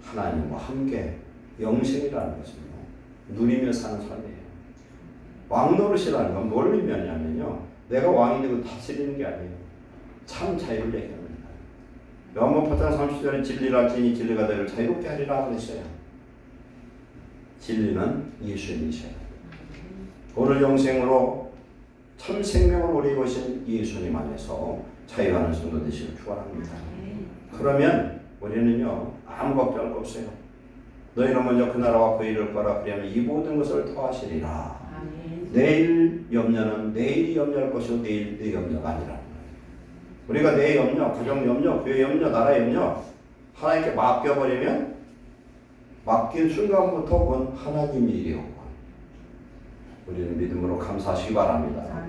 S1: 하나님과 함께 영생이라는 것은요, 누리며 사는 삶이에요. 왕 노릇이라는 건 뭘 의미하냐면요, 내가 왕이 되고 다스리는 게 아니에요. 참 자유를 얘기합니다. 요한복음 8장 30절에 진리라 진이 진리가 너희를 자유롭게 하리라 그랬어요. 진리는 예수님이셔요. 오늘 영생으로 참 생명을 우리에게 오신 예수님 안에서 자유하는 성도 되시길 축원합니다. 그러면 우리는요, 아무 걱정할 거 없어요. 너희는 먼저 그 나라와 그 일을 구하라. 그러면 이 모든 것을 더하시리라. 내일 염려는 내일이 염려할 것이고 내일 내 염려가 아니라는 거예요. 우리가 내 염려, 가정 염려, 교회 염려, 나라 염려 하나님께 맡겨버리면 맡긴 순간부터 그건 하나님 일이요. 우리는 믿음으로 감사하시기 바랍니다.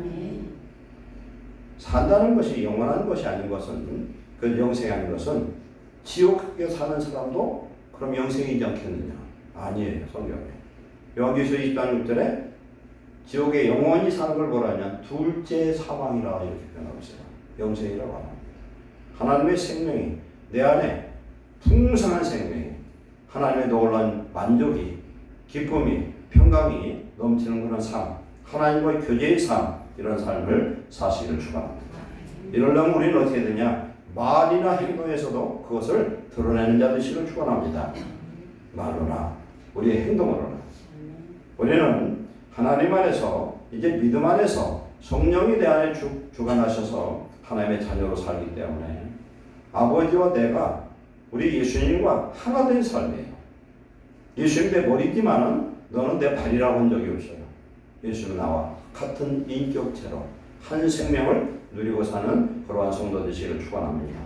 S1: 산다는 것이 영원한 것이 아닌 것은, 그 영생이 아닌 것은 지옥에 사는 사람도 그럼 영생이지 않겠느냐? 아니에요. 성경에. 요한계시록 20장 6절에 지옥에 영원히 사는 걸 뭐라냐? 둘째 사망이라 이렇게 표현하고 있어요. 영생이라고 합니다. 하나님의 생명이 내 안에 풍성한 생명이, 하나님의 놀라운 만족이, 기쁨이, 평강이 넘치는 그런 삶, 하나님과의 교제의 삶, 이런 삶을 사시기를 축원합니다. 이러려면 우리는 어떻게 되냐? 말이나 행동에서도 그것을 드러내는 자 되시기를 축원합니다. 말로나 우리의 행동으로나. 우리는 하나님 안에서, 이제 믿음 안에서 성령이 내 안에 주관하셔서 하나님의 자녀로 살기 때문에 아버지와 내가, 우리 예수님과 하나 된 삶이에요. 예수님 내 머리지만은 너는 내 발이라고 한 적이 없어요. 예수는 나와 같은 인격체로 한 생명을 누리고 사는 그러한 성도 되시기를 축원합니다.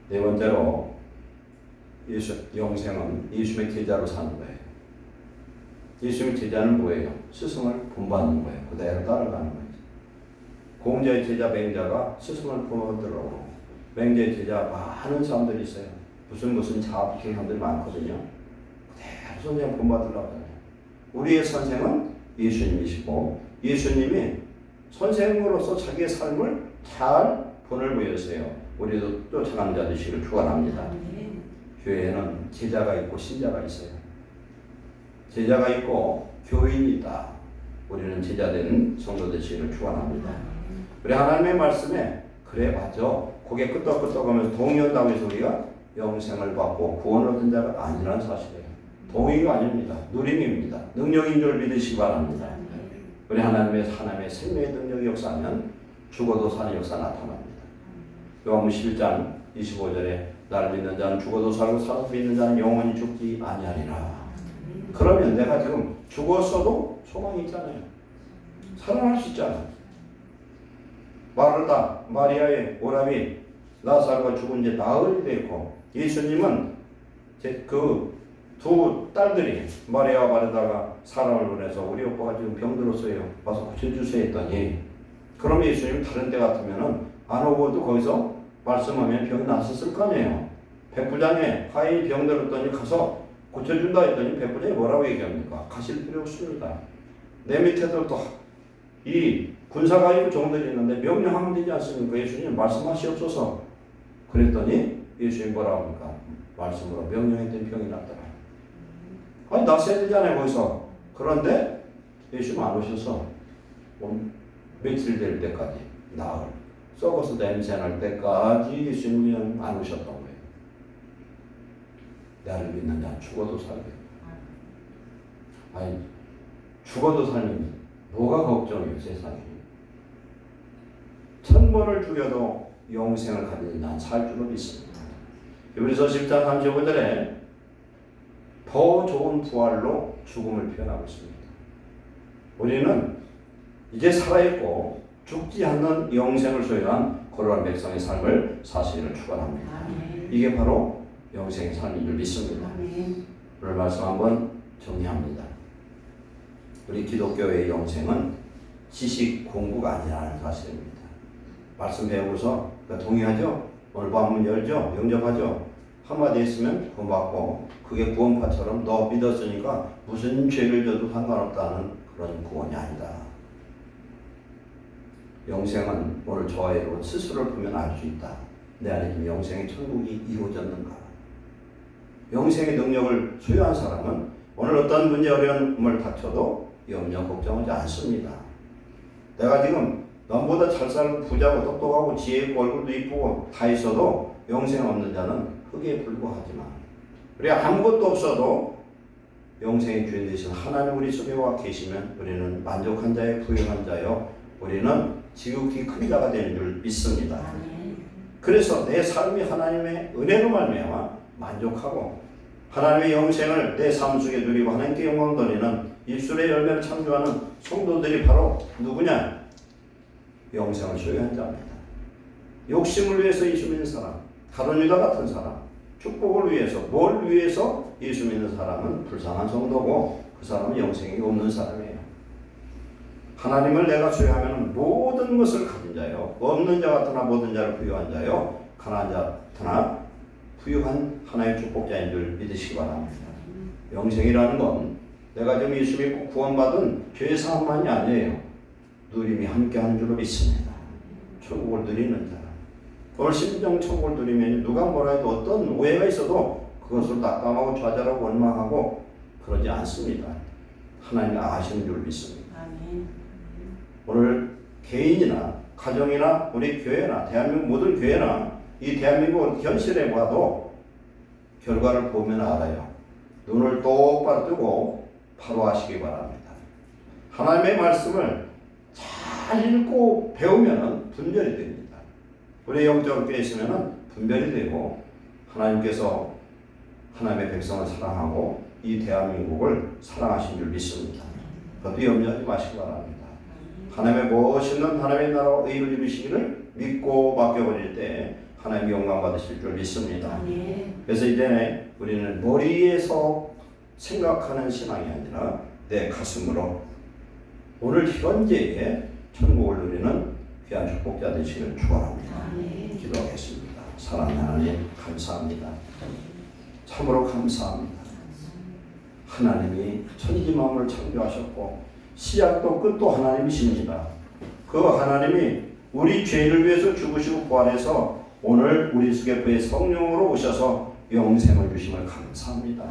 S1: 네 번째로, 영생은 예수님의 제자로 사는 거예요. 예수님의 제자는 뭐예요? 스승을 본받는 거예요. 그대로 따라가는 거예요. 공자의 제자 맹자가 스승을 본받으라고. 맹자의 제자 많은 사람들이 있어요. 무슨 자 붙인 사람들이 많거든요. 그대로 선생님 본받으려고 해요. 우리의 선생은 예수님이시고, 예수님이 선생으로서 자기의 삶을 잘 본을 보였어요. 우리도 쫓아가는 자 되시기를 축원합니다. 교회에는 제자가 있고 신자가 있어요. 제자가 있고 교인이 있다. 우리는 제자된 성도 되시기를 축원합니다. 우리 하나님의 말씀에 그래 맞아, 고개 끄덕끄덕하면서 동의한다고 해서 우리가 영생을 받고 구원을 얻은 자가 아니라는 사실이에요. 동의가 아닙니다. 누림입니다. 능력인 줄 믿으시기 바랍니다. 우리 하나님의 생명의 능력이 역사하면 죽어도 사는 역사 나타납니다. 요한복음 11장 25절에 나를 믿는 자는 죽어도 살고 살아서 믿는 자는 영원히 죽지 아니하리라. 그러면 내가 지금 죽었어도 소망이 있잖아요. 살아날 수 있잖아요. 마르다, 마리아의 오라비 라사로가 죽은 지 나흘이 됐고, 예수님은 그 두 딸들이 마리아와 마르다가 사람을 보내서 우리 오빠가 지금 병들었어요. 와서 고쳐주세요 했더니, 그럼 예수님 다른 때 같으면은 안 오고도 거기서 말씀하면 병이 났었을 거 아니에요. 백부장에 하인이 병들었더니 가서 고쳐준다 했더니 백부장이 뭐라고 얘기합니까? 가실 필요 없습니다. 내 밑에도 또 이 군사가 있고 종들이 있는데 명령하면 되지 않습니까? 예수님 말씀하시옵소서. 그랬더니 예수님 뭐라고 합니까? 말씀으로 명령했더니 병이 났더라. 아니 났어야 되잖아요 거기서. 그런데 예수님 안 오셔서 며칠 될 때까지, 나흘 썩어서 냄새 날 때까지 예수님이 그냥 안 오셨던 거예요. 나를 믿는 자는 죽어도 살게. 아니 죽어도 살면 뭐가 걱정이에요 세상에. 1000번을 죽여도 영생을 가진 자는 살 줄로 믿습니다. 히브리서 10장 35절에 더 좋은 부활로 죽음을 표현하고 있습니다. 우리는 이제 살아있고 죽지 않는 영생을 소유한 거룩한 백성의 삶을 사시기를 축원합니다. 이게 바로 영생의 삶인 줄 믿습니다. 오늘 말씀 한번 정리합니다. 우리 기독교의 영생은 지식 공부가 아니라는 사실입니다. 말씀 배우고서 동의하죠? 오늘 밤문 열죠? 영접하죠? 한마디 했으면 구원받고, 그게 구원파처럼 너 믿었으니까 무슨 죄를 져도 상관없다는 그런 구원이 아니다. 영생은 오늘 저와 여러분 스스로를 보면 알 수 있다. 내 안에 지금 영생의 천국이 이루어졌는가. 영생의 능력을 소유한 사람은 오늘 어떤 문제 어려움을 닥쳐도 염려 걱정하지 않습니다. 내가 지금 남보다 잘 살고 부자고 똑똑하고 지혜 있고 얼굴도 이쁘고 다 있어도 영생 없는 자는 흙에 불과하지만, 우리 아무것도 없어도 영생의 주인 되신 하나님 우리 속에 와 계시면 우리는 만족한 자요 부유한 자요, 우리는 지극히 큰 자가 되는 줄 믿습니다. 그래서 내 삶이 하나님의 은혜로 말미암아 만족하고 하나님의 영생을 내 삶 속에 누리고 하나님께 영광 돌리는 입술의 열매를 창조하는 성도들이 바로 누구냐? 영생을 소유한 자입니다. 욕심을 위해서 예수 믿는 사람, 가룟 유다 같은 사람, 축복을 위해서, 뭘 위해서 예수 믿는 사람은 불쌍한 성도고 그 사람은 영생이 없는 사람이에요. 하나님을 내가 소유하면 모든 것을 가진 자요, 없는 자 같으나 모든 자를 부유한 자요, 가난한 자 같으나 부유한 하나의 축복자인 줄 믿으시기 바랍니다. 영생이라는 건 내가 지금 예수 믿고 구원받은 죄 사함만이 아니에요. 누림이 함께하는 줄로 믿습니다. 천국을 누리는 자. 오늘 심정 천국을 누리면 누가 뭐라 해도 어떤 오해가 있어도 그것을 낙담하고 좌절하고 원망하고 그러지 않습니다. 하나님이 아시는 줄 믿습니다. 오늘 개인이나 가정이나 우리 교회나 대한민국 모든 교회나 이 대한민국 현실에 봐도 결과를 보면 알아요. 눈을 똑바로 뜨고 바로 하시기 바랍니다. 하나님의 말씀을 잘 읽고 배우면 분별이 됩니다. 우리 영적으로 깨있으면 분별이 되고 하나님께서 하나님의 백성을 사랑하고 이 대한민국을 사랑하신 줄 믿습니다. 그것도 염려하지 마시기 바랍니다. 하나님의 멋있는 하나님의 나라와 의를 이루시기를 믿고 맡겨버릴 때 하나님 영광 받으실 줄 믿습니다. 그래서 이제 우리는 머리에서 생각하는 신앙이 아니라 내 가슴으로 오늘 현재의 천국을 누리는 귀한 축복자 되시기를 축원합니다. 기도하겠습니다. 사랑하는 하나님 감사합니다. 참으로 감사합니다. 하나님이 천지만물을 창조하셨고 시작도 끝도 하나님이십니다. 그 하나님이 우리 죄를 위해서 죽으시고 부활해서 오늘 우리 속에 성령으로 오셔서 영생을 주심을 감사합니다.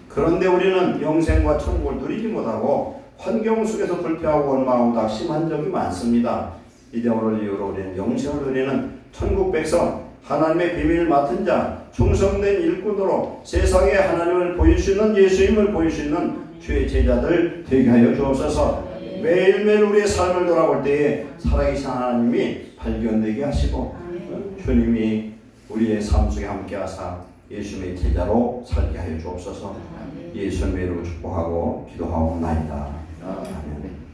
S1: 그런데 우리는 영생과 천국을 누리지 못하고 환경 속에서 불평하고 원망하고 낙심한 적이 많습니다. 이제 오늘 이후로 우리는 영생을 누리는 천국 백성, 하나님의 비밀을 맡은 자, 충성된 일꾼으로 세상에 하나님을 보일 수 있는 예수님을 보일 수 있는 주의 제자들 되게 하여 주옵소서. 매일매일 우리의 삶을 돌아볼 때에 살아계신 하나님이 발견되게 하시고 주님이 우리의 삶 속에 함께 하사 예수님의 제자로 살게 하여 주옵소서. 예수님의 이름으로 축복하고 기도하옵나이다. 아멘.